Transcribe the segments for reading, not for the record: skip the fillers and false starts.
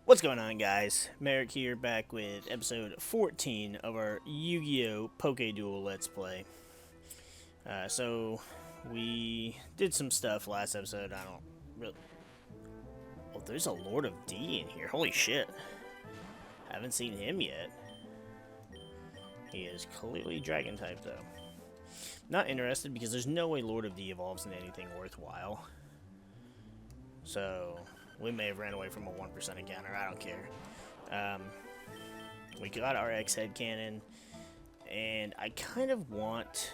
What's going on, guys? MariK here, back with episode 14 of our Yu-Gi-Oh! PokeDuel Let's Play. So, we did some stuff last episode. I don't really... Oh, there's a Lord of D in here. Holy shit. Haven't seen him yet. He is clearly Dragon-type, though. Not interested, because there's no way Lord of D evolves into anything worthwhile. So... we may have ran away from a 1% encounter, I don't care. We got our X head cannon, and I kind of want...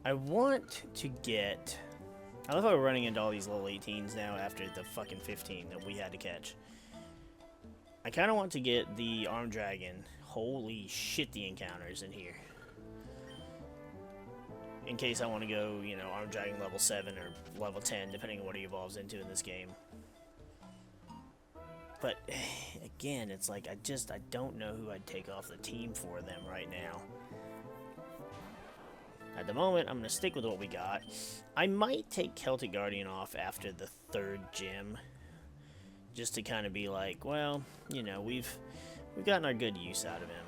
I want to get... I love how we're running into all these level 18s now after the fucking 15 that we had to catch. I kind of want to get the Armed Dragon. Holy shit, the encounters in here. In case I want to go, you know, Armed Dragon level 7 or level 10, depending on what he evolves into in this game. But, again, it's like, I don't know who I'd take off the team for them right now. At the moment, I'm going to stick with what we got. I might take Celtic Guardian off after the third gym. Just to kind of be like, well, you know, we've gotten our good use out of him.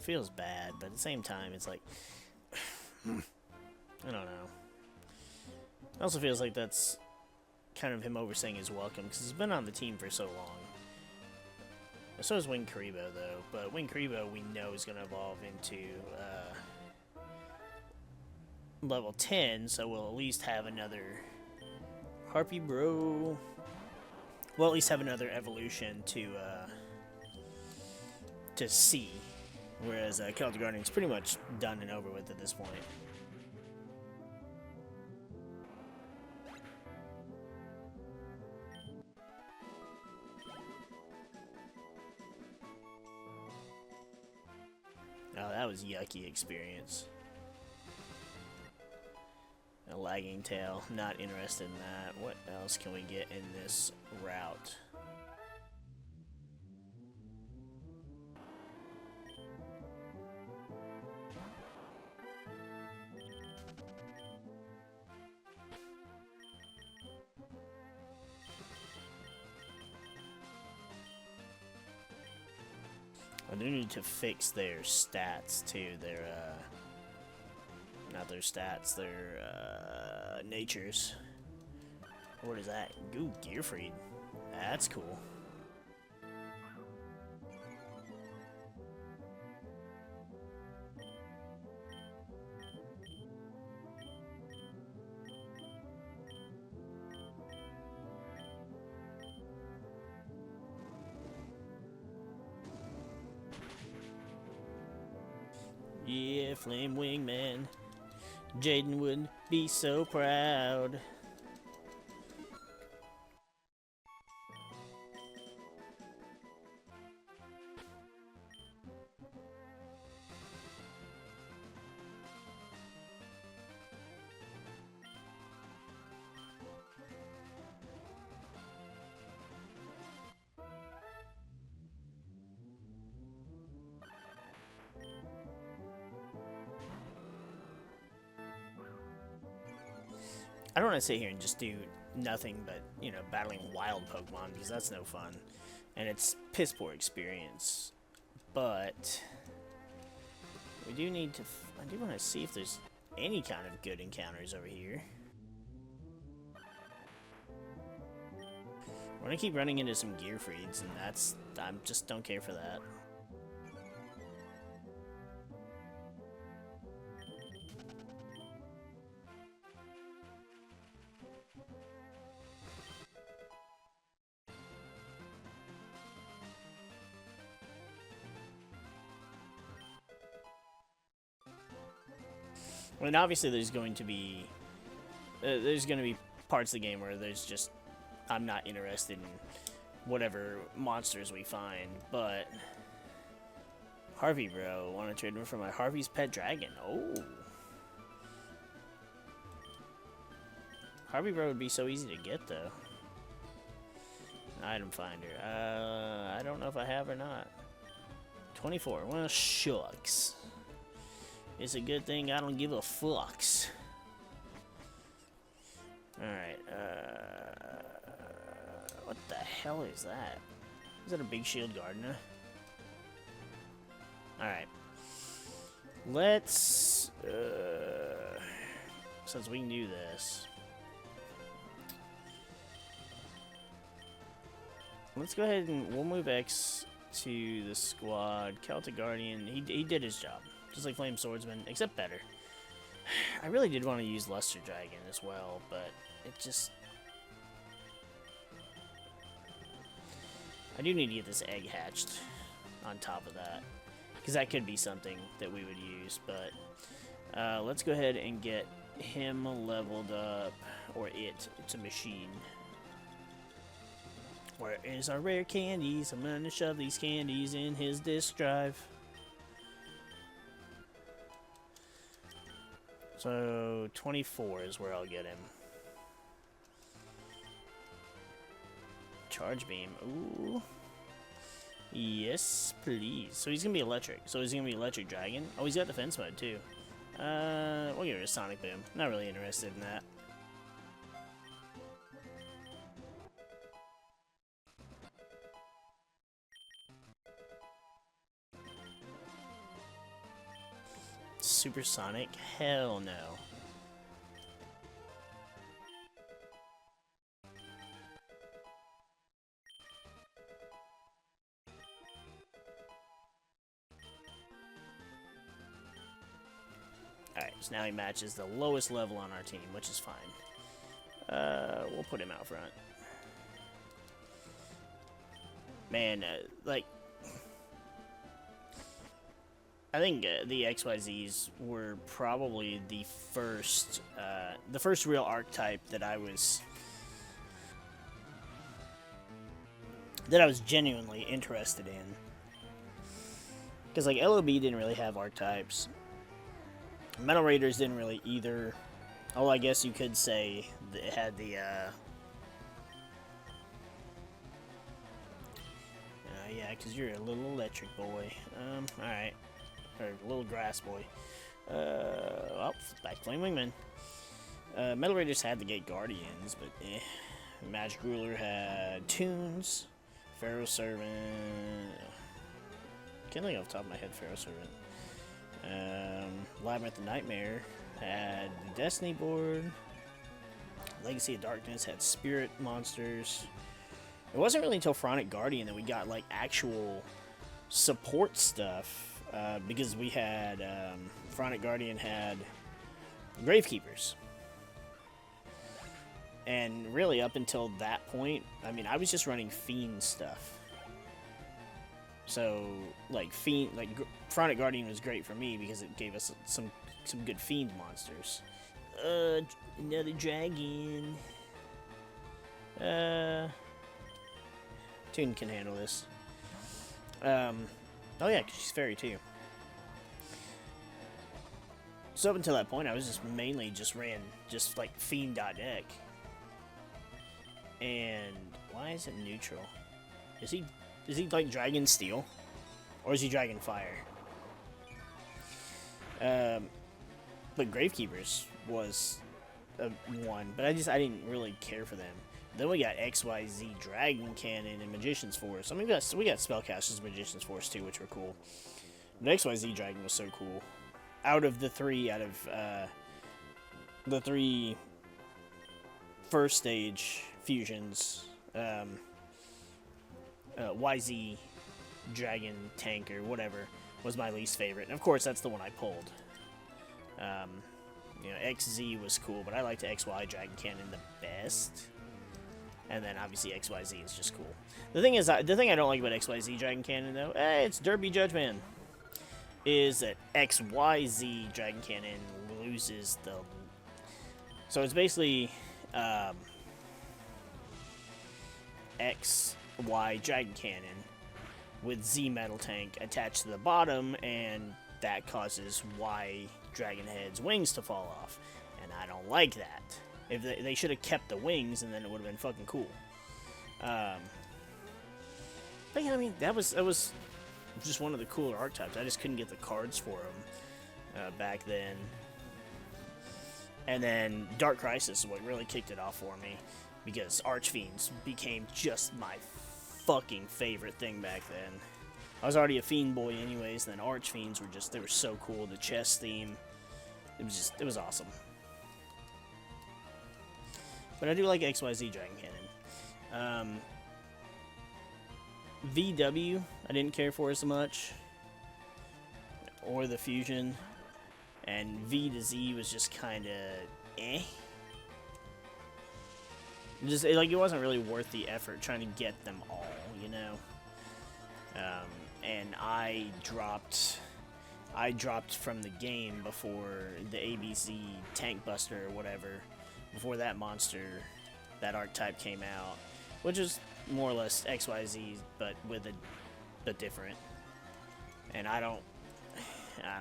Feels bad, but at the same time, it's like, I don't know. It also feels like that's kind of him overstaying his welcome, because he's been on the team for so long. So is Wing Karibo, though, but Wing Karibo we know is going to evolve into level 10, so we'll at least have another Harpy Bro. We'll at least have another evolution to see. Whereas Celtic Guardian's pretty much done and over with at this point. Oh, that was yucky experience. A lagging tail. Not interested in that. What else can we get in this route? I do need to fix their stats too. Their not their stats, their natures. What is that? Ooh, GameFreak. That's cool. Yeah, Flame Wingman. Jaden would be so proud. I don't want to sit here and just do nothing but, you know, battling wild Pokemon, because that's no fun. And it's piss poor experience. But we do need to... I do want to see if there's any kind of good encounters over here. We're going to keep running into some GameFreaks, and that's... I just don't care for that. I mean, obviously there's going to be parts of the game where there's just, I'm not interested in whatever monsters we find, but Harvey bro, want to trade one for my Harvey's pet dragon. Oh, Harvey bro would be so easy to get though. Item finder. I don't know if I have or not. 24. Well, shucks. It's a good thing I don't give a fucks. Alright, what the hell is that? Is that a big shield gardener? Alright. Let's, since we can do this, let's go ahead and we'll move X to the squad. Celtic Guardian, he did his job. Just like Flame Swordsman, except better. I really did want to use Luster Dragon as well, but it just... I do need to get this egg hatched on top of that, because that could be something that we would use, but let's go ahead and get him leveled up, or it's a machine. Where is our rare candies? I'm gonna shove these candies in his disk drive. So 24 is where I'll get him. Charge beam. Ooh. Yes, please. So he's gonna be electric. So he's gonna be electric dragon. Oh, he's got defense mode too. We'll give it a sonic boom. Not really interested in that. Supersonic? Hell no. Alright, so now he matches the lowest level on our team, which is fine. We'll put him out front. Man, like... I think the XYZs were probably the first real archetype that I was genuinely interested in. Because like LOB didn't really have archetypes. Metal Raiders didn't really either. Oh, I guess you could say it had the yeah, because you're a little electric boy. Alright. Or little grass boy. Oh, back Flame Wingman. Metal Raiders had the Gate Guardians, but eh. Magic Ruler had Tunes. Pharaoh Servant. Can't think off the top of my head, Pharaoh Servant. Labyrinth of Nightmare had the Destiny board. Legacy of Darkness had Spirit Monsters. It wasn't really until Chronic Guardian that we got like actual support stuff. Because we had, Chronic Guardian had Gravekeepers. And really, up until that point, I mean, I was just running Fiend stuff. So, like, Chronic Guardian was great for me because it gave us some good Fiend monsters. Another dragon. Toon can handle this. Oh yeah, 'cause she's fairy too. So up until that point, I was just mainly ran like Fiend.deck. And why is it neutral? Is he like Dragon Steel, or is he Dragon Fire? But Gravekeepers was one, but I didn't really care for them. Then we got XYZ Dragon Cannon and Magician's Force. I mean, we got Spellcasters and Magician's Force too, which were cool. But XYZ Dragon was so cool. Out of the three first stage fusions, YZ Dragon Tank or whatever was my least favorite. And of course, that's the one I pulled. You know, XZ was cool, but I liked XY Dragon Cannon the best. And then obviously XYZ is just cool. The thing I don't like about XYZ Dragon Cannon though, it's Derby Judgment, is that XYZ Dragon Cannon loses the. So it's basically XY Dragon Cannon with Z Metal Tank attached to the bottom, and that causes Y Dragon Head's wings to fall off, and I don't like that. If they should have kept the wings, and then it would have been fucking cool. But yeah, I mean, that was just one of the cooler archetypes. I just couldn't get the cards for them. back then. And then Dark Crisis is what really kicked it off for me, because Archfiends became just my fucking favorite thing back then. I was already a Fiend boy anyways, and then Archfiends were just, they were so cool. The chess theme, it was awesome. But I do like XYZ Dragon Cannon. VW, I didn't care for as much, or the Fusion, and V to Z was just kind of eh. Just like, it wasn't really worth the effort trying to get them all, you know. And I dropped from the game before the ABC Tank Buster or whatever, before that monster, that archetype came out, which is more or less XYZ, but with but different. And I don't know.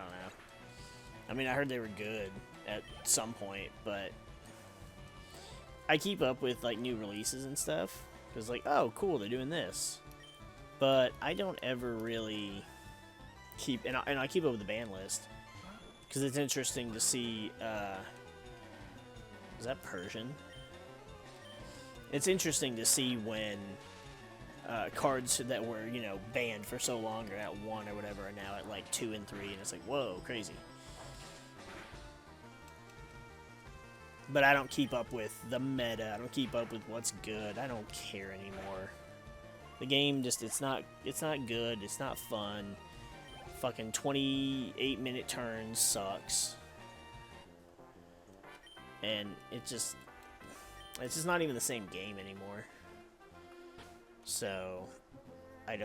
I mean, I heard they were good at some point, but I keep up with like new releases and stuff, because like, oh cool, they're doing this. But I don't ever really keep, and I keep up with the ban list, because it's interesting to see, is that Persian? It's interesting to see when cards that were, you know, banned for so long or at 1 or whatever are now at like 2 and 3, and it's like, whoa, crazy. But I don't keep up with the meta, I don't keep up with what's good, I don't care anymore. The game just, it's not good, it's not fun. Fucking 28-minute turns sucks. And it's just not even the same game anymore. So I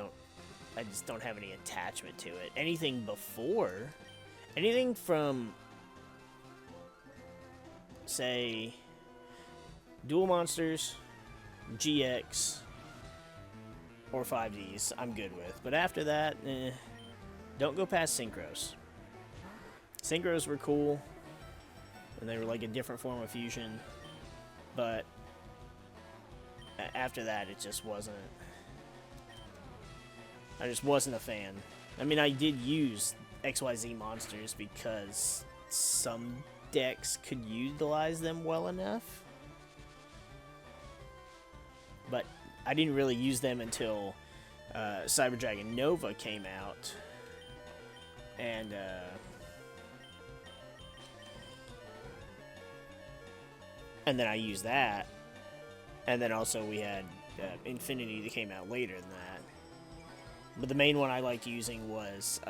just don't have any attachment to it. Anything from, say, Duel Monsters, GX, or 5Ds, I'm good with. But after that, don't go past Synchros. Synchros were cool, and they were like a different form of fusion. But after that, it just wasn't. I just wasn't a fan. I mean, I did use XYZ monsters because some decks could utilize them well enough. But I didn't really use them until Cyber Dragon Nova came out. And then I used that. And then also we had Infinity that came out later than that. But the main one I liked using was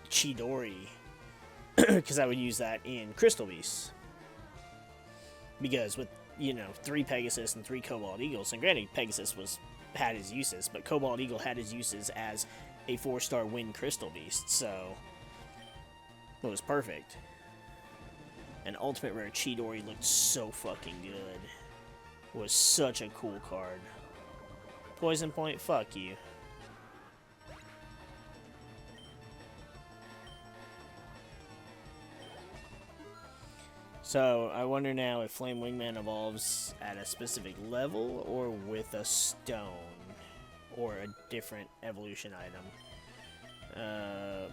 Chidori, because I would use that in Crystal Beasts. Because with, you know, 3 Pegasus and 3 Cobalt Eagles, and granted Pegasus had his uses, but Cobalt Eagle had his uses as a 4-star win Crystal Beast, so it was perfect. And Ultimate Rare Chidori looked so fucking good. It was such a cool card. Poison Point, fuck you. So, I wonder now if Flame Wingman evolves at a specific level or with a stone or a different evolution item.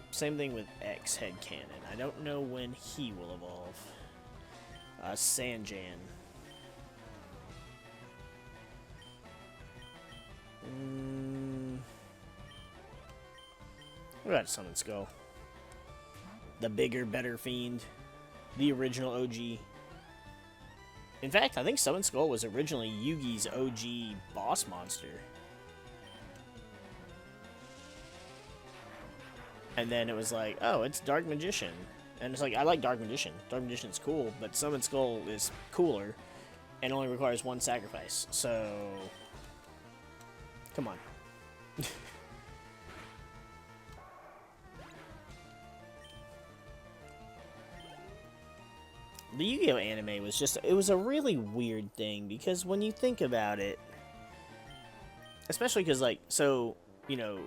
Same thing with X Head Cannon. I don't know when he will evolve. Sanjan. What about Summon Skull? The bigger, better fiend. The original OG. In fact, I think Summon Skull was originally Yugi's OG boss monster. And then it was like, oh, it's Dark Magician. And it's like, I like Dark Magician. Dark Magician's cool, but Summon Skull is cooler and only requires 1 sacrifice. So, come on. The Yu-Gi-Oh anime was just, it was a really weird thing, because when you think about it, especially because, like, so, you know,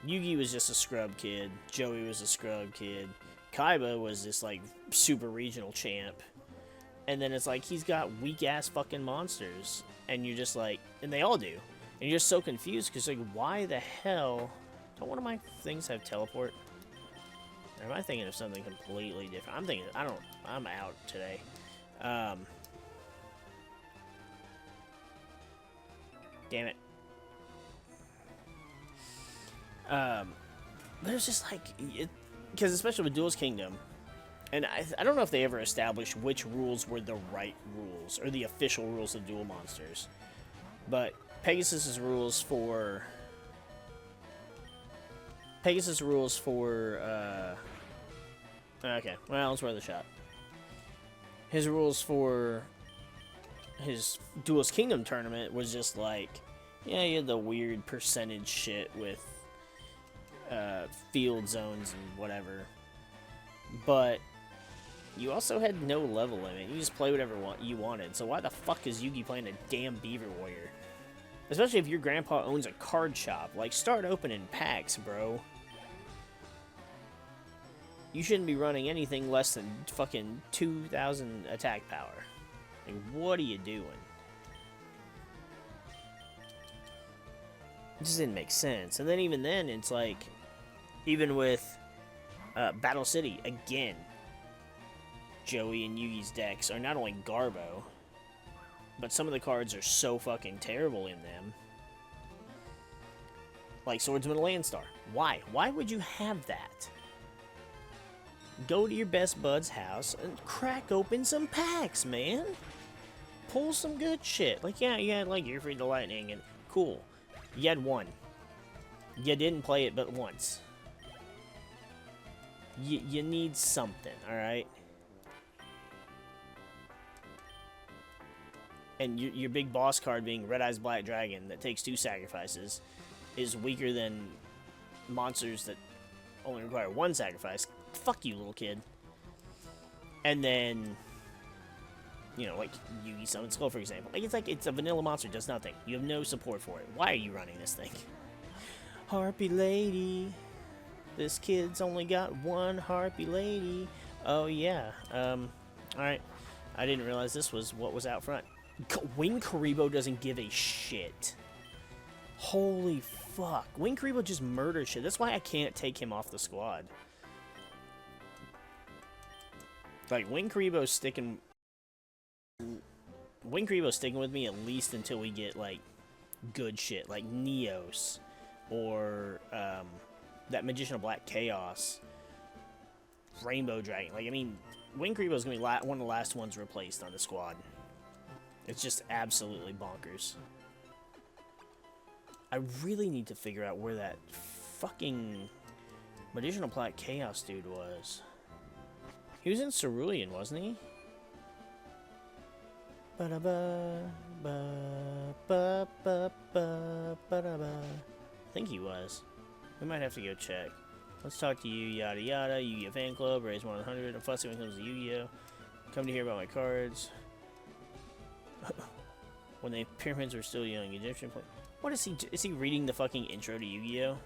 Yugi was just a scrub kid, Joey was a scrub kid, Kaiba was this, like, super regional champ, and then it's like, he's got weak-ass fucking monsters, and you're just like, and they all do, and you're just so confused, because, like, why the hell, don't one of my things have teleport? Or am I thinking of something completely different? I'm out today. Damn it. There's just like, because especially with Duel's Kingdom, and I don't know if they ever established which rules were the right rules, or the official rules of Duel Monsters, but Pegasus's rules for, okay, well, let's wear the shot. His rules for his Duel's Kingdom tournament was just like, yeah, you had the weird percentage shit with field zones and whatever, but you also had no level limit. You just play whatever you wanted. So why the fuck is Yugi playing a damn Beaver Warrior? Especially if your grandpa owns a card shop. Like, start opening packs, bro. You shouldn't be running anything less than fucking 2,000 attack power. Like, what are you doing? It just didn't make sense. And then even then, it's like, even with Battle City, again, Joey and Yugi's decks are not only Garbo, but some of the cards are so fucking terrible in them. Like Swordsman of Landstar. Why? Why would you have that? Go to your best bud's house and crack open some packs, man. Pull some good shit. Like, yeah, you had like Gearfried the Lightning, and cool. You had one. You didn't play it but once. You need something, alright? And your big boss card being Red Eyes Black Dragon that takes 2 sacrifices is weaker than monsters that only require 1 sacrifice. Fuck you, little kid. And then, you know, like Yugi Summon Skull, for example. Like it's a vanilla monster, does nothing. You have no support for it. Why are you running this thing? Harpy Lady. This kid's only got 1 Harpy Lady. Oh, yeah. Alright. I didn't realize this was what was out front. Wing Karibo doesn't give a shit. Holy fuck. Wing Karibo just murders shit. That's why I can't take him off the squad. Like, Wing Karibo's sticking with me at least until we get, like, good shit. Like Neos. Or, that Magician of Black Chaos. Rainbow Dragon. Like, I mean, Wing Karibo's gonna be one of the last ones replaced on the squad. It's just absolutely bonkers. I really need to figure out where that fucking Magician of Black Chaos dude was. He was in Cerulean, wasn't he? Ba-da-ba, ba-ba-ba-ba-ba-da-ba. I think he was. We might have to go check. Let's talk to you, yada yada. Yu-Gi-Oh! Fan Club, raise 100. I'm fussy when it comes to Yu-Gi-Oh! Come to hear about my cards. When the pyramids were still young, Egyptian play. What is he? Is he reading the fucking intro to Yu-Gi-Oh?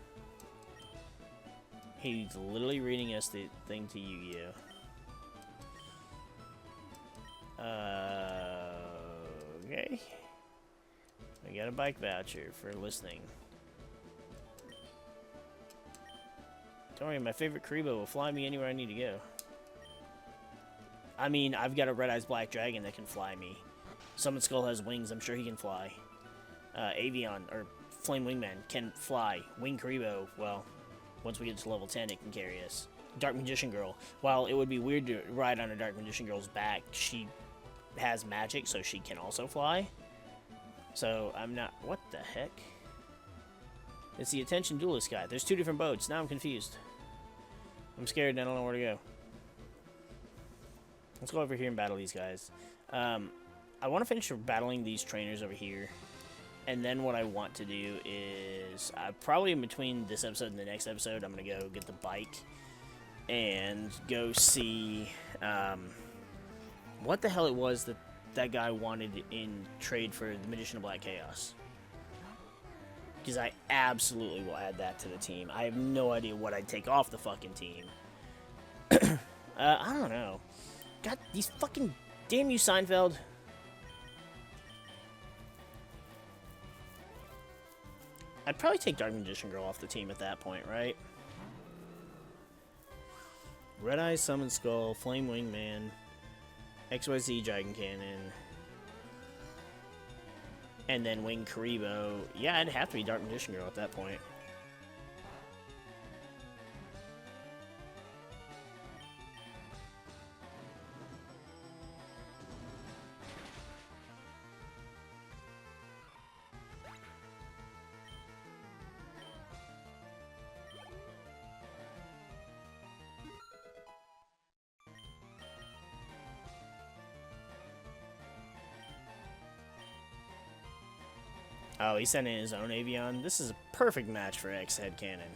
He's literally reading us the thing to Yu-Gi-Oh. Okay. I got a bike voucher for listening. Don't worry, my favorite Karibo will fly me anywhere I need to go. I mean, I've got a Red Eyes Black Dragon that can fly me. Summon Skull has wings, I'm sure he can fly. Avion, or Flame Wingman, can fly. Wing Karibo, well, once we get to level 10, it can carry us. Dark Magician Girl, while it would be weird to ride on a Dark Magician Girl's back, she has magic, so she can also fly. So, I'm not... What the heck? It's the Attention Duelist guy. There's 2 different boats. Now I'm confused. I'm scared and I don't know where to go. Let's go over here and battle these guys. I want to finish battling these trainers over here. And then what I want to do is... probably in between this episode and the next episode, I'm going to go get the bike. And go see... what the hell it was that guy wanted in trade for the Magician of Black Chaos. Because I absolutely will add that to the team. I have no idea what I'd take off the fucking team. I don't know. God, these fucking... Damn you, Seinfeld. I'd probably take Dark Magician Girl off the team at that point, right? Red Eye Summon Skull, Flame Wingman, XYZ Dragon Cannon, and then Wing Karibo. Yeah, it'd have to be Dark Magician Girl at that point. Oh, he sent in his own Avion. This is a perfect match for X Head Cannon.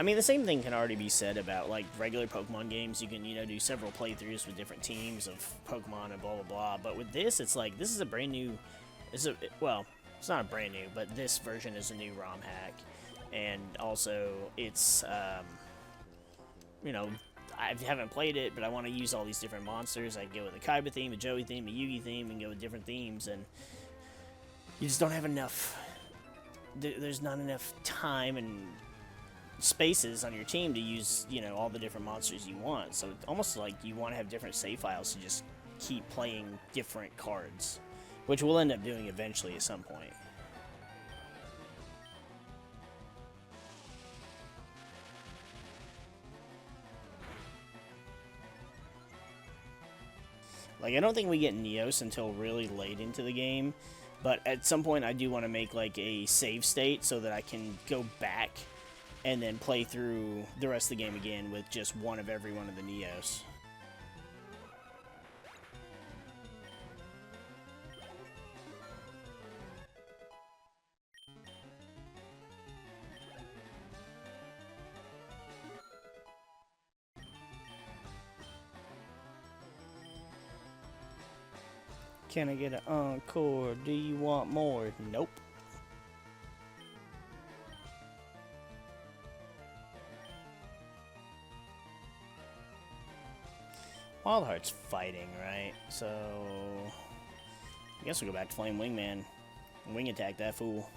I mean, the same thing can already be said about, like, regular Pokemon games. You can, you know, do several playthroughs with different teams of Pokemon and blah, blah, blah. But with this, it's like, this is a brand new... well, it's not a brand new, but this version is a new ROM hack. And also, it's, you know, I haven't played it, but I want to use all these different monsters. I can go with a Kaiba theme, a Joey theme, a Yugi theme, and go with different themes. And you just don't have enough... There's not enough time and spaces on your team to use, you know, all the different monsters you want. So it's almost like you want to have different save files to just keep playing different cards, which we'll end up doing eventually at some point. Like, I don't think we get Neos until really late into the game, but at some point I do want to make, like, a save state so that I can go back and then play through the rest of the game again with just one of every one of the Neos. Can I get an encore? Do you want more? Nope. Wild Heart's fighting, right? So I guess we'll go back to Flame Wingman. Wing attack that fool.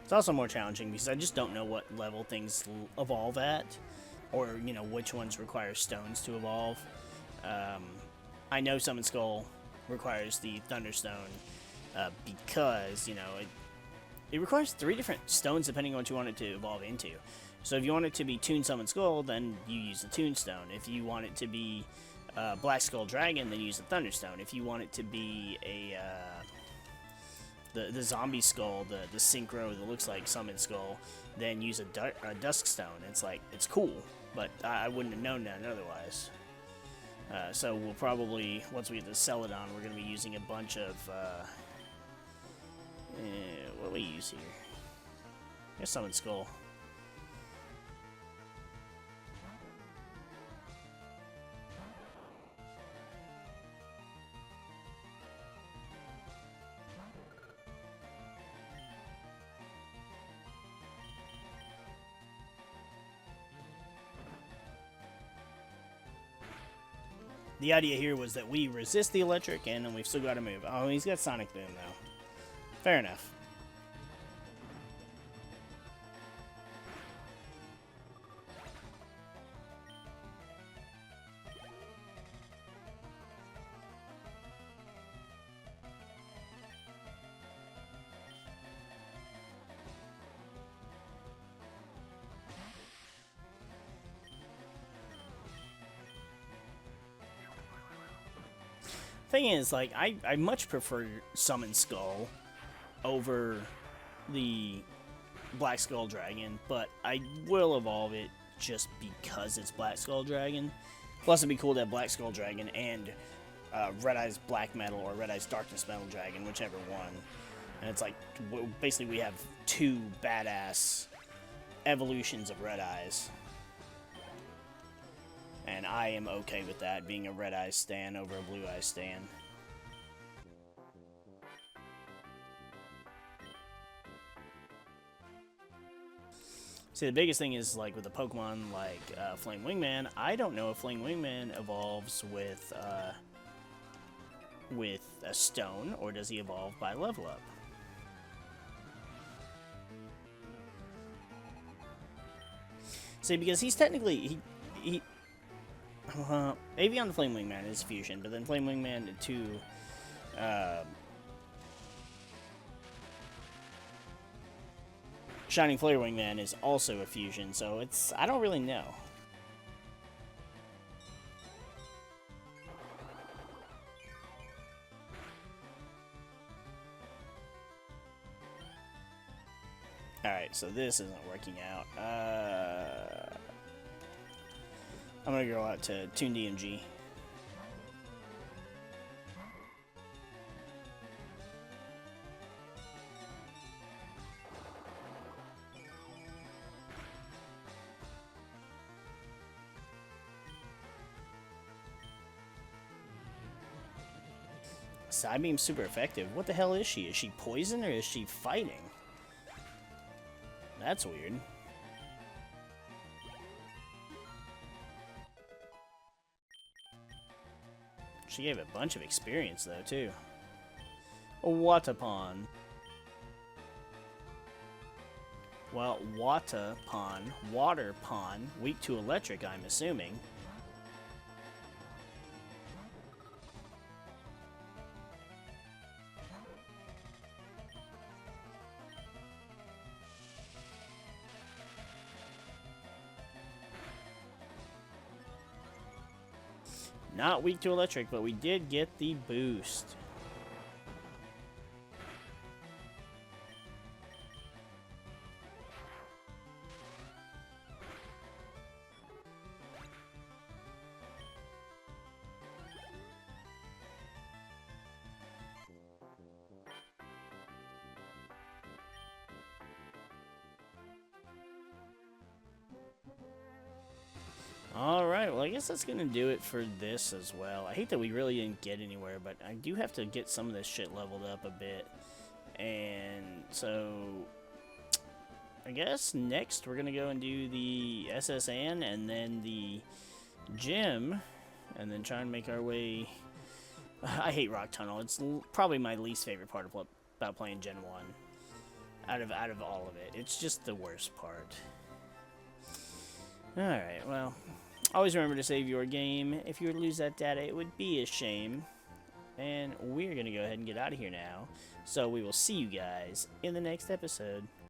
It's also more challenging because I just don't know what level things evolve at, or, you know, which ones require stones to evolve. I know Summon Skull requires the Thunderstone because, you know, it requires 3 different stones depending on what you want it to evolve into. So if you want it to be Toon Summon Skull, then you use the Toon Stone. If you want it to be Black Skull Dragon, then you use the Thunderstone. If you want it to be a... the zombie skull, the synchro that looks like Summon Skull, then use a Dusk Stone. It's like, it's cool, but I wouldn't have known that otherwise. So we'll probably, once we get the Celadon, we're going to be using a bunch of, what do we use here? I guess Summon Skull. The idea here was that we resist the electric, and then we've still got to move. Oh, he's got Sonic Boom, though. Fair enough. Thing is, like, I much prefer Summon Skull over the Black Skull Dragon, but I will evolve it just because it's Black Skull Dragon. Plus, it'd be cool to have Black Skull Dragon and Red Eyes Black Metal or Red Eyes Darkness Metal Dragon, whichever one. And it's like, basically we have two badass evolutions of Red Eyes. And I am okay with that, being a Red Eyes stan over a Blue Eyes stan. See, the biggest thing is, like, with a Pokemon like Flame Wingman, I don't know if Flame Wingman evolves with a stone, or does he evolve by level up? See, because he's technically, Avion the Flame Wingman is fusion, but then Flame Wingman to Shining Flare Wingman is also a fusion, so it's, I don't really know. Alright, so this isn't working out. I'm gonna go out to Toon DMG. Psybeam's super effective. What the hell is she? Is she poison or is she fighting? That's weird. She gave a bunch of experience, though, too. A Watapon. Well, Watapon, Water Pond, weak to electric, I'm assuming. Not weak to electric, but we did get the boost. Alright, well I guess that's gonna do it for this as well. I hate that we really didn't get anywhere, but I do have to get some of this shit leveled up a bit. And so, I guess next we're gonna go and do the SSN and then the gym, and then try and make our way... I hate Rock Tunnel. It's probably my least favorite part of about playing Gen 1. Out of all of it. It's just the worst part. Alright, well... Always remember to save your game. If you were to lose that data, it would be a shame. And we're going to go ahead and get out of here now. So we will see you guys in the next episode.